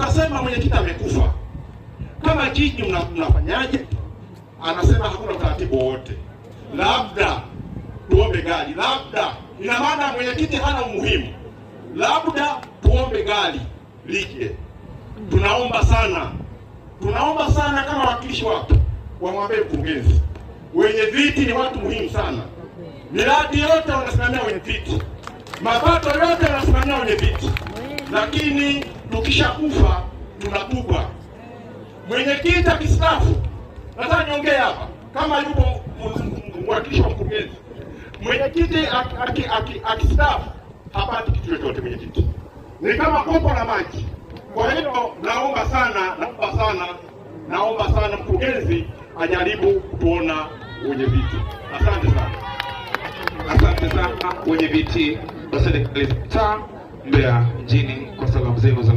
Tukasema mwenyekiti amekufa, kama jiji mnafanyaje? Anasema hakuna utaratibu wowote, labda tuombe gari, labda. Ina maana mwenyekiti hana umuhimu, labda tuombe gari lije. Tunaomba sana kama wakilishi wako wamwambie mkurugenzi, wenye viti ni watu muhimu sana. Miradi yote wanasimamia wenye viti, mapato yote wanasimamia wenye viti, lakini tukishakufa tunatupwa. Mwenyekiti akistaafu, nataka niongee hapa kama yupo mwakilishi wa mkurugenzi, mwenyekiti akistaafu hapati kitu chochote. Mwenyekiti ni kama kopo la maji. Kwa hiyo naomba sana mkurugenzi ajaribu kuona wenye viti. Asante sana wenye viti wa serikali za mtaa Mbeya mjini kwa salamu zenu za